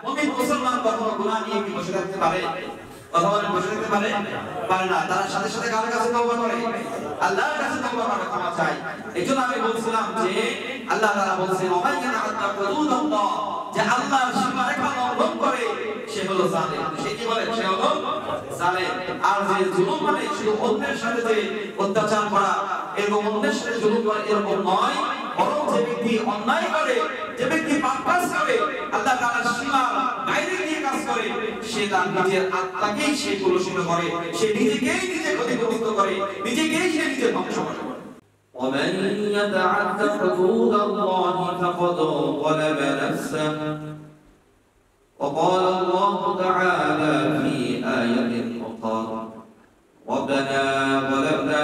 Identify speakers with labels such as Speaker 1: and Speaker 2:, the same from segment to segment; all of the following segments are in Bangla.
Speaker 1: মুমিন মুসলমান কখনো গুনাহ নিয়ে কি বসে থাকতে পারে? কথা বলেন, বসে থাকতে পারে? পারে না। তার সাথে সাথে কার কাছে তওবা করে? আল্লাহর কাছে তওবা করে ক্ষমা চায়। এজন্য আমি বলছিলাম যে আল্লাহ তাআলা বলছেন ওমাইয়া তাআদ্দা হুদুদাল্লাহ, যে আল্লাহর সীমারেখা লঙ্ঘন করে সে হলো জালেম। সে কি বলে? সে হলো জালেম। আর যে জুলুম মানে শুধু অন্যের সাথে যে অত্যাচার করা, এরকম অন্যের সাথে জুলুম করা এরকম নয়, বরং যে ব্যক্তি অন্যায় করে, যে ব্যক্তি পাপ কাজ করে, আল্লাহ তাআলার সীমার বাইরে গিয়ে কাজ করে, সে তার নিজের আত্মাকেই সে কলুষিত করে, সে নিজেকেই নিজে ক্ষতিগ্রস্ত করে, নিজেকেই সে নিজে ধ্বংস করে।
Speaker 2: ومن يتعد حدود الله فقد ظلم نفسه وقال الله تعالى في آية أخرى ربنا ظلمنا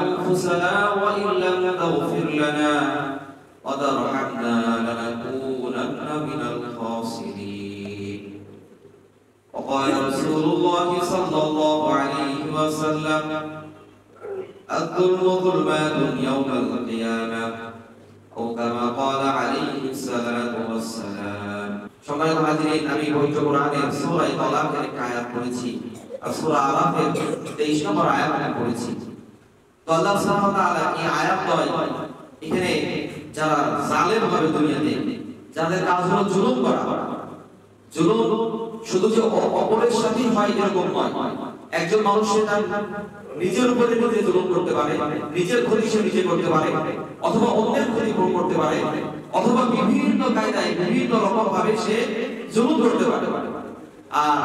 Speaker 2: أنفسنا وإن لم تغفر لنا وترحمنا لنكونن من الخاسرين وقال رسول الله صلى الله عليه وسلم الظلم ظلمات يوم القيامة أو كما قال عليه الصلاة والسلام সম্মানিত হাজিরিন, আমি পবিত্র কোরআনের সূরা তালাকের একটা আয়াত পড়েছি আর সূরা আরাফের 23 নম্বর আয়াত আমি পড়েছি। তো আল্লাহ সুবহানাহু ওয়া তাআলা এই আয়াত দ্বয় এখানে যারা জালেম হবে দুনিয়াতে, যাদের কাজ হলো জুলুম করা, জুলুম শুধু যে অপরের সাথে হয় এরকম নয়। একজন মানুষ তার নিজের উপরে নিজে জুলুম করতে পারে, নিজের ক্ষতি সে নিজে করতে পারে, অথবা অন্যের ক্ষতি করতে পারে, অথবা বিভিন্ন কায়দায় বিভিন্ন রকম ভাবে সে জুলুম করতে পারে। আর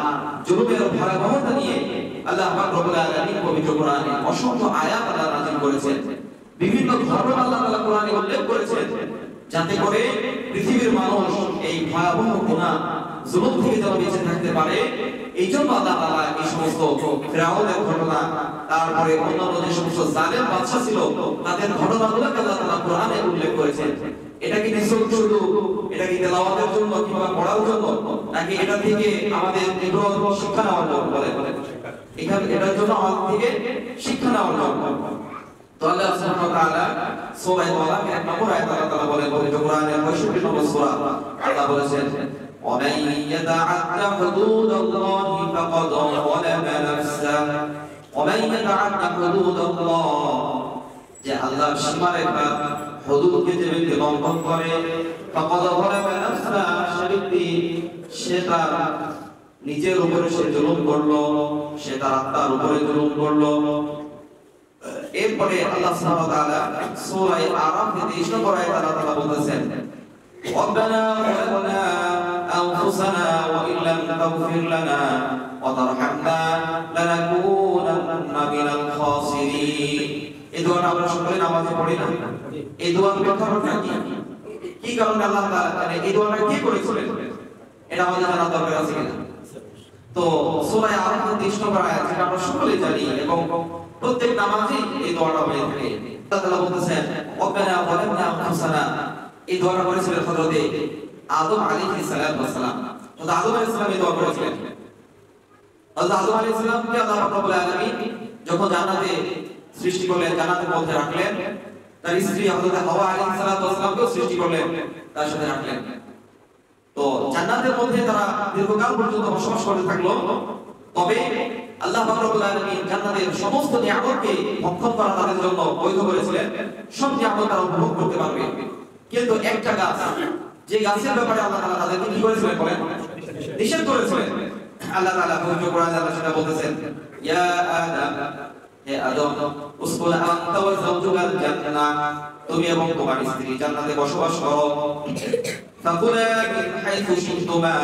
Speaker 2: জুলুমের ভয়াবহতা নিয়ে আল্লাহ পাক রব্বুল আলামিন পবিত্র কোরআনে অসংখ্য আয়াত আল্লাহ নাযিল করেছেন, বিভিন্ন ঘটনা আল্লাহ তাআলা কোরআনে উল্লেখ করেছেন, যাতে করে পৃথিবীর মানুষ এই ভয়াবহ গুনাহ জুলুম থেকে যেন বেঁচে থাকতে পারে। এই জন্য আল্লাহ তাআলা এই সমস্ত ফিরআউনের ঘটনা, তারপরে অন্যান্য যে সমস্ত জালেম বাদশা ছিল তাদের ঘটনাগুলোকে আল্লাহ তাআলা কোরআনে উল্লেখ করেছেন। এটা কি নিছক শুধু এটা কি তেলাওয়াতের জন্য কিংবা পড়ার জন্য, নাকি এটা থেকে আমাদের এগুলো শিক্ষা নেওয়ার জন্য? বলে এখানে এটার জন্য আমাদের থেকে শিক্ষা নেওয়ার জন্য। তো আল্লাহ সুবহানাহু ওয়া তাআলা সূরা তালাক এক নম্বর আয়াত আল্লাহ তাআলা বলেন, পবিত্র কোরআনের 65 নম্বর সূরা, আল্লাহ বলেছেন ومن يتعد حدود الله فقد ظلم نفسه ومن يتعد حدود الله, যে আল্লাহর সীমারেখা হুদুদকে যে ব্যক্তি লঙ্ঘন করে, ফাকাদ যালামা নাফসা, সে ব্যক্তি সে তার নিজের উপরে সে জুলুম করলো, সে তার আত্মার উপরে জুলুম করলো। এরপরে আল্লাহ সুবহানাহু ওয়া তাআলা সূরা আরাফের 23 নম্বর আয়াতে আল্লাহ তাআলা বলতেছেন ربنا ظلمنا أنفسنا وإن لم تغفر لنا وترحمنا لنكونن من الخاسرين। এই দোয়াটা আমরা সকলে নামাজে পড়ি না? এই দোয়ার ব্যাখ্যাটা কি কারণে আল্লাহ তাআলা এই দোয়াটা কি করেছিলেন এটা আমাদের জানা দরকার আছে কিনা? তো সূরা আরাফের 23 নম্বর আয়াত, যেটা আমরা সকলেই জানি এবং প্রত্যেক নামাজে এই দোয়াটা হয়ে থাকে। আল্লাহ তাআলা বলতেছেন রব্বানা যালামনা আনফুসানা, এই দোয়াটা করেছিলেন হযরত আদম আলাইহিস সালাম। তো আদম আলাইহিস সালাম এই দোয়া করেছিলেন। হযরত আদম আলাইহিস সালামকে আল্লাহ রাব্বুল আলামিন যখন জান্নাতে সৃষ্টি করলেন, জান্নাতের মধ্যে রাখলেন, তার স্ত্রী হযরত হাওয়া আলাইহিস সালামকেও সৃষ্টি করলেন, তার সাথে রাখলেন। তো জান্নাতের মধ্যে তারা দীর্ঘকাল পর্যন্ত বসবাস করতে থাকলো। তবে আল্লাহ পাক রব্বুল আলামিন জান্নাতের সমস্ত নিয়ামতকে ভক্ষণ করা তাদের জন্য বৈধ করেছিলেন, সব নিয়ামত তারা উপভোগ করতে পারবে। কিন্তু একটা গাছ, যে গাছের ব্যাপারে আল্লাহ তাআলা তাদেরকে কি করেছিলেন বলেন? নিষেধ করেছিলেন। আল্লাহ তাআলা পবিত্র কোরআনে আল্লাহ সেটা বলতেছেন, ইয়া আদম, হে আদম, উসকুন আনতা ওয়া যাওজুকাল জান্নাহ, তুমি এবং তোমার স্ত্রী জান্নাতে বসবাস করো। ফাকুলা মিন হাইথু শি'তুমা,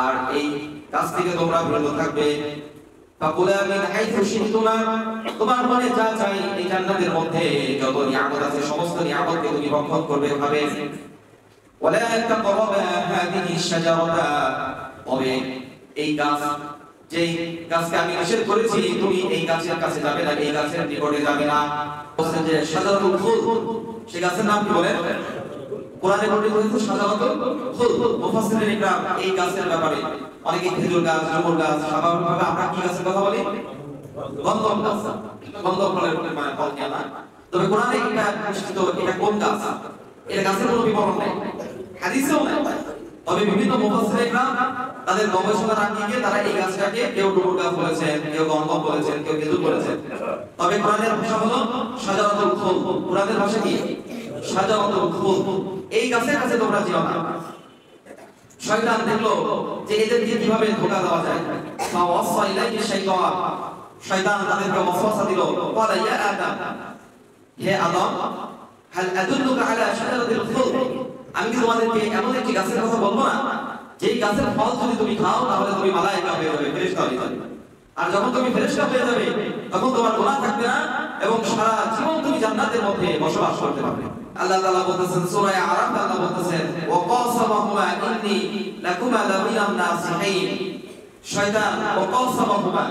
Speaker 2: আর এই গাছ থেকে তোমরা বিরত থাকবে। ফাকুলা মিন হাইথু শি'তুমা, তোমার মনে যা চাই এই জান্নাতের মধ্যে যত নিয়ামত আছে সমস্ত নিয়ামতকে তুমি ভক্ষণ করবে, খাবে। ওয়ালা তাকরাবা হাদিহি শাজারাতা, তবে এই গাছ, যেই গাছকে আমি নিষেধ করেছি তুমি এই গাছের কাছে যাবে না, এই গাছের নিকটে যাবে না। বলছেন যে শাজারাতুল খুলদ, সেই গাছের নাম কি বলেন? কোরআনে বর্ণিত হয়েছে শাজারাতুল খুলদ। মুফাসসিরিন ইকরাম এই গাছের ব্যাপারে অনেকে খেজুর গাছ, জামরুল গাছ, স্বাভাবিকভাবে আমরা কি গাছের কথা বলি? গন্ধম গাছ, গন্ধম ফলের মানে ফল কি না? তবে কোরআনে এটা নিশ্চিত এটা কোন গাছ, এটা গাছের কোনো বিবরণ নেই, হাদিসেও নেই।
Speaker 1: তবে বিভিন্ন মুফাসসিররা তাদের গবেষণার আঙ্গিকে তারা এই গাছটাকে কেউ ডুমুর গাছ বলেছেন, কেউ গন্ধম বলেছেন, কেউ খেজুর বলেছেন। তবে কোরআনের ভাষা হলো শাজারাতুল খুল। কোরআনের ভাষা কি? শাজারাতুল খুল। এই গাছের কাছে তোমরা যেও না। শয়তান দেখলো যে এদেরকে কিভাবে ধোঁকা দেওয়া যায়। ফাওয়াসা ইলাইহি শাইতান, শয়তান তাদেরকে ওয়াসওয়াসা দিল, ক্বালা ইয়া আদম, হে আদম, হাল আদুল্লুকা আলা শাজারাতিল খুল, আমি কি তোমাদেরকে এমন একটি গাছের কথা বলবো না যেই গাছের ফল যদি তুমি খাও তাহলে তুমি মালায়েকা হয়ে যাবে, ফেরেশতা হয়ে যাবে। আর যখন তুমি ফেরেশতা হয়ে যাবে তখন তোমার গুনাহ থাকবে না এবং সারা জীবন তুমি জান্নাতের মধ্যে বসবাস করতে পারবে। আল্লাহ তাআলা বলতেছেন সূরা আরাফ, আল্লাহ বলতেছেন ওয়া কাসামাহুমা ইন্নী লাকুমা লামিনান নাসিহিন। শয়তান ওয়া কাসামাহুমা,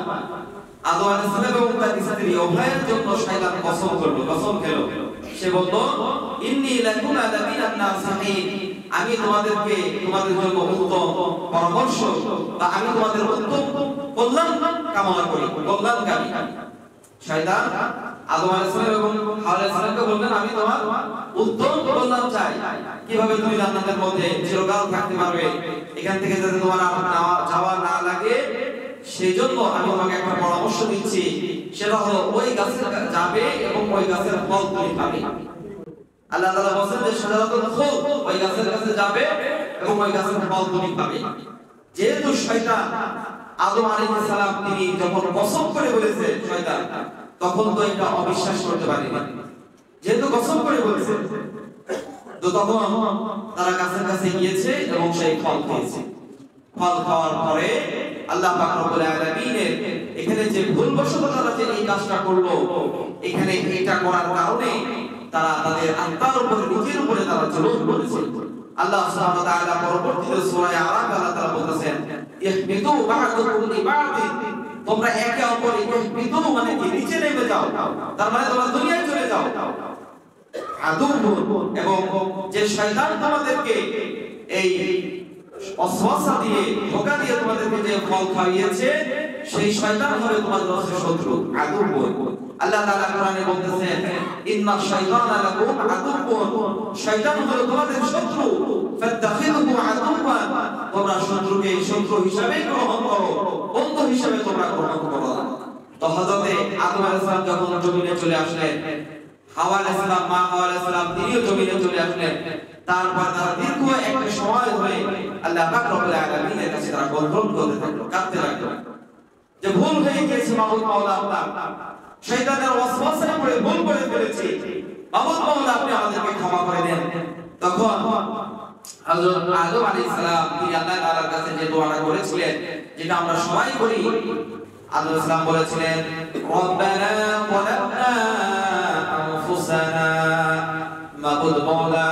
Speaker 1: আদম আলাইহিস সালাম এবং তার স্ত্রী উভয়ের জন্য শয়তান কসম করলো, কসম খেলো। সে বলল ইন্নী লাকুমা লামিনান নাসিহিন, আমি তোমাদেরকে তোমাদের জন্য উত্তম পরামর্শ বা আমি তোমাদের উত্তম কল্যাণ কামনা করি, কল্যাণকামী। শয়তান আদম আলাইহিস সালাম এবং হাওয়া আলাইহিস সালামকে বললেন আমি তোমার উত্তম কল্যাণ চাই, কিভাবে তুমি জান্নাতের মধ্যে চিরকাল থাকতে পারবে, এখান থেকে যাতে তোমার যাওয়া না লাগে সেজন্য আমি তোমাকে একটা পরামর্শ দিচ্ছি, সেটা হলো ওই গাছে যাবে এবং ওই গাছের ফল তুমি পাবে। আল্লাহ তাআলা বলেন যে শাজারাতুল খুল, ওই গাছের কাছে যাবে এবং ওই গাছের ফল তুমি পাবে। যেহেতু শয়তান আদম আলাইহিস সালাম তিনি যখন কসম করে বলেছে শয়তান, তখন তো এটা অবিশ্বাস করতে পারেনি। যেহেতু কসম করে বলেছে তো তখন তারা গাছের কাছে গিয়েছে এবং সেই ফল খেয়েছে। ফল খাওয়ার পরে আল্লাহ পাক রব্বুল আলামিনের এখানে যে ভুলবশত তারা যে এই কাজটা করলো, এখানে এটা করার কারণে তারা তাদের আত্মার উপরে, নিজের উপরে তারা জুলুম করেছে। আল্লাহ সুবহানাহু ওয়া তাআলা পরবর্তীতে সূরা আরাফ আল্লাহ তাআলা বলতেছেন ইহবিতু বা'দুকুম লিবা'দিন, তোমরা একে অপরের ইহবিতু মানে কি নিচে নেমে যাও, তার মানে তোমরা দুনিয়ায় চলে যাও। আদুবুন, এবং যে শয়তান তোমাদেরকে এই ওয়াসওয়াসা দিয়ে ধোঁকা দিয়ে তোমাদেরকে যে ফল খাইয়েছে সেই শয়তান হবে তোমাদের শত্রু, আদুবুন। আল্লাহ তাআলা কোরআনে বলতেছেন ইন্না শাইতানা লাকুম আদুবুন, শয়তান হলো তোমাদের শত্রু, ফাত্তাখিযুহু আদুওয়ান, তোমরা শত্রুকে শত্রু হিসাবে গ্রহণ করো, বন্ধু হিসাবে তোমরা গ্রহণ করো না। তো হযরতে আদম আলাইহিস সালাম যখন জমিনে চলে আসলেন, হাওয়া আলাইহিস সালাম, মা হাওয়া আলাইহিস সালাম তিনিও জমিনে চলে আসলেন। তারপর তারা দীর্ঘ একটা সময় ধরে আল্লাহ পাক রব্বুল আলামিনের কাছে তারা কন্ট্রোল করতে থাকলো, কাঁদতে লাগলো যে ভুল হয়ে গিয়েছে মাবুদ মাওলা আল্লাহ, শয়তানের ওয়াসওয়াসায় পড়ে ভুল করে ফেলেছি, মাবুদ মাওলা আপনি আমাদেরকে ক্ষমা করে দেন। তখন হযরত আদম আলাইহিস সালাম তিনি আল্লাহ তাআলার কাছে যে দোয়াটা করেছিলেন, যেটা আমরা সবাই করি, আদম আলাইহিস সালাম বলেছিলেন রব্বানা যালামনা আনফুসানা, মাবুদ মাওলা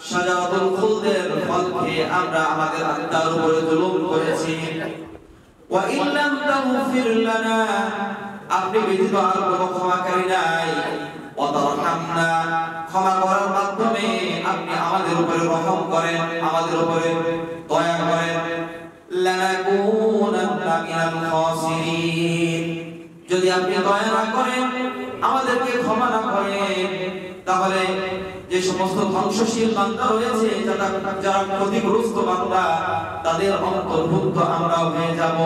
Speaker 1: শাজারাতুল খুলদের ফল খেয়ে আমরা আমাদের আত্মার উপরে জুলুম করেছি, ওয়া ইল্লাম তাগফির লানা, আপনি ব্যতীত আর কোনো ক্ষমাকারী নাই, ওয়া তারহামনা, ক্ষমা করার মাধ্যমে আপনি আমাদের উপরে রহম করেন, আমাদের উপরে দয়া করেন, লানাকুনান্না মিনাল খাসিরিন, যদি আপনি দয়া না করেন, আমাদেরকে ক্ষমা না করেন, তাহলে যে সমস্ত ধ্বংসশীল বান্দা রয়েছে, যারা ক্ষতিগ্রস্ত বান্দা, তাদের অন্তর্ভুক্ত আমরা হয়ে যাব।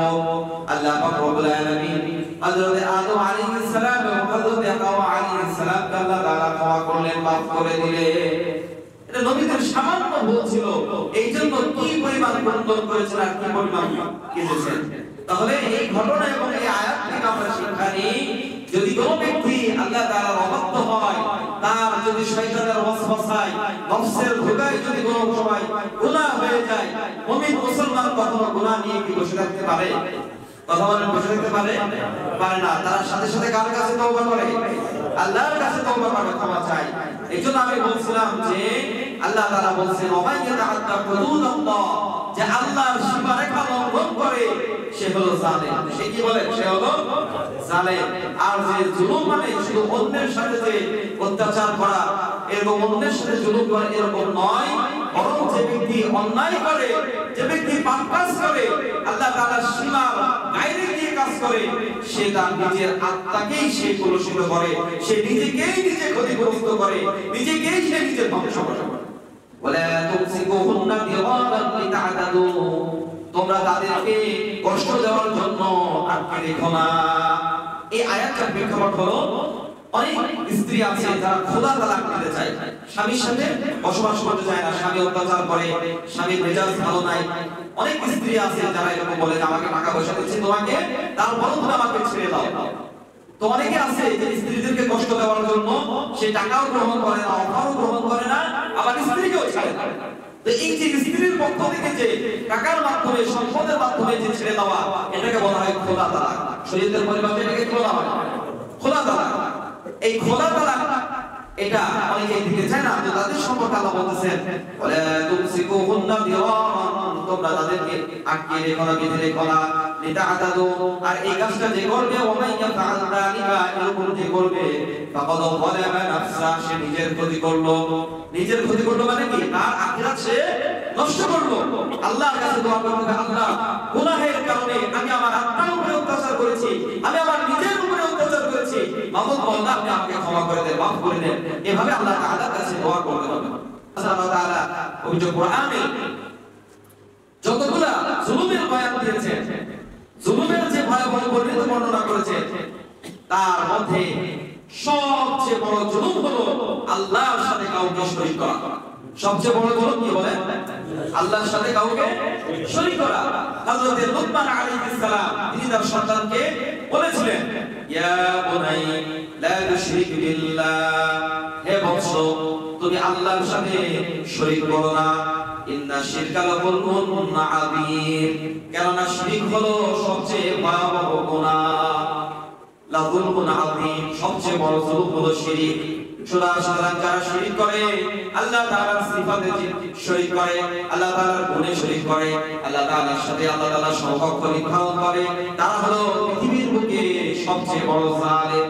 Speaker 1: আল্লাহ পাক রব্বুল আলামিন হযরত আদম আলাইহিস সালাম এবং হযরত হাওয়া আলাইহিস সালাম আল্লাহ তাআলা ক্ষমা করলেন, মাফ করে দিলেন। এটা নবীদের সামান্য ভুল ছিল, এইজন্য কি পরিমাণ কন্ট্রোল করেছেন আর কি পরিমাণ কেঁদেছেন। তাহলে এই ঘটনা এবং এই আয়াত থেকে আমরা শিক্ষা নিই, যদি কোনো ব্যক্তি আল্লাহ তাআলার অবাধ্য হয়, তার যদি শয়তানের ওয়াসওয়াসায়, নফসের ধোঁকায় যদি কোনো সময় গুনাহ হয়ে যায়, মুমিন মুসলমান কখনো গুনাহ নিয়ে কি বসে থাকতে পারে? কথা বলেন, বসে থাকতে পারে? পারে না। তার সাথে সাথে কার কাছে তওবা করে? আল্লাহর কাছে তওবা করে ক্ষমা চায়। এইজন্য আমি বলছিলাম যে আল্লাহ তাআলা বলছেন ওয়া ইয়াতাআদ্দা হুদুদাল্লাহ, যে আল্লাহর সীমারেখা লঙ্ঘন করে সে হলো জালেম। সে কি বলে? সে হলো জালেম। আর যে জুলুম মানে শুধু অন্যের সাথে যে অত্যাচার করা, এরকম অন্যের সাথে জুলুম করা এরকম নয়, বরং যে ব্যক্তি অন্যায় করে, যে ব্যক্তি পাপ কাজ করে, আল্লাহ তাআলার সীমার বাইরে গিয়ে কাজ করে, সে তার নিজের আত্মাকেই সে কলুষিত করে, সে নিজেকেই নিজে ক্ষতিগ্রস্ত করে, নিজেকেই সে নিজে ধ্বংস করে। ওয়ালা তুমসিকুহুন্না দিরারান লিতা'তাদু, তোমরা তাদেরকে কষ্ট দেওয়ার জন্য আটকে রেখো না। এই আয়াতটার প্রেক্ষাপট হলো অনেক স্ত্রী আছে যারা খোলা তালাক দিতে চায়, স্বামীর সাথে বসবাস করতে চায় না, স্বামী অত্যাচার করে, স্বামীর মেজাজ ভালো নাই। অনেক স্ত্রী আছে যারা এরকম বলে যে আমাকে টাকা পয়সা দিচ্ছি তোমাকে, তারপরও তুমি আমাকে ছেড়ে দাও। তো অনেকে আছে যে স্ত্রীদেরকে কষ্ট দেওয়ার জন্য সে টাকাও গ্রহণ করে না, অফারও গ্রহণ করে না, আবার স্ত্রীকেও ছেড়ে দেয়। তো এই যে স্ত্রীর পক্ষ থেকে যে টাকার মাধ্যমে, সম্পদের মাধ্যমে যে ছেড়ে দেওয়া, এটাকে বলা হয় খোলা তালাক। শরীয়তের পরিভাষায় এটাকে কি বলা হয়? খোলা তালাক। এই খোলা তালাক এটা অনেকে দিতে চায় না, তো তাদের সম্পর্কে আল্লাহ বলতেছেন ওয়ালা তুমসিকুহুন্না দিরারান, তোমরা তাদেরকে আটকে রেখো না, বেঁধে রেখো না, লিতা'তাদু, আর এই কাজটা যে করবে ওয়ামাইয়া ফাআল যালিকা, এরকম যে করবে ফাকাদ যালামা নাফসা, সে নিজের ক্ষতি করলো। নিজের ক্ষতি করলো মানে কি? তার আখিরাত সে নষ্ট করলো। আল্লাহর কাছে দোয়া করতে হবে, আল্লাহ গুনাহের কারণে আমি আমার আত্মার উপরে অত্যাচার করেছি, আমি আমার নিজের উপরে অত্যাচার করেছি, মাবুদ আল্লাহ আপনি আমাকে ক্ষমা করে দেন, মাফ করে দেন। এভাবে আল্লাহ তাআলার কাছে দোয়া করতে হবে। আল্লাহ তাআলা পবিত্র কোরআনে যতগুলা জুলুমের বয়ান দিয়েছেন, জুলুমের যে ভয়াবহ পরিণতি বর্ণনা করেছেন, তার মধ্যে সবচেয়ে বড় জুলুম হলো আল্লাহর সাথে কাউকে শরীক করা। সবচেয়ে বড় জুলুম কি বলেন? আল্লাহর সাথে কাউকে শরীক করা। হযরত লুকমান আলাইহিস সালাম তিনি তার সন্তানকে বলেছিলেন, ইয়া বুনাই লা তুশরিক বিল্লাহ, হে বৎস তুমি আল্লাহর সাথে শরীক করো না, ইন্না শিরকা লাযুলমুন আযীম, কেননা শিরক হলো সবচেয়ে ভয়াবহ গুনাহ। লাযুলমুন আযীম, সবচেয়ে বড় জুলুম হলো শিরক। সুতরাং যারা শিরক করে, আল্লাহ তাআলার সিফাতে শরীক করে, আল্লাহ তাআলার গুণে শরীক করে, আল্লাহ তাআলার সাথে আল্লাহ তাআলার সমকক্ষ নির্ধারণ করে, তারা হলো পৃথিবীর বুকে সবচেয়ে বড় জালেম।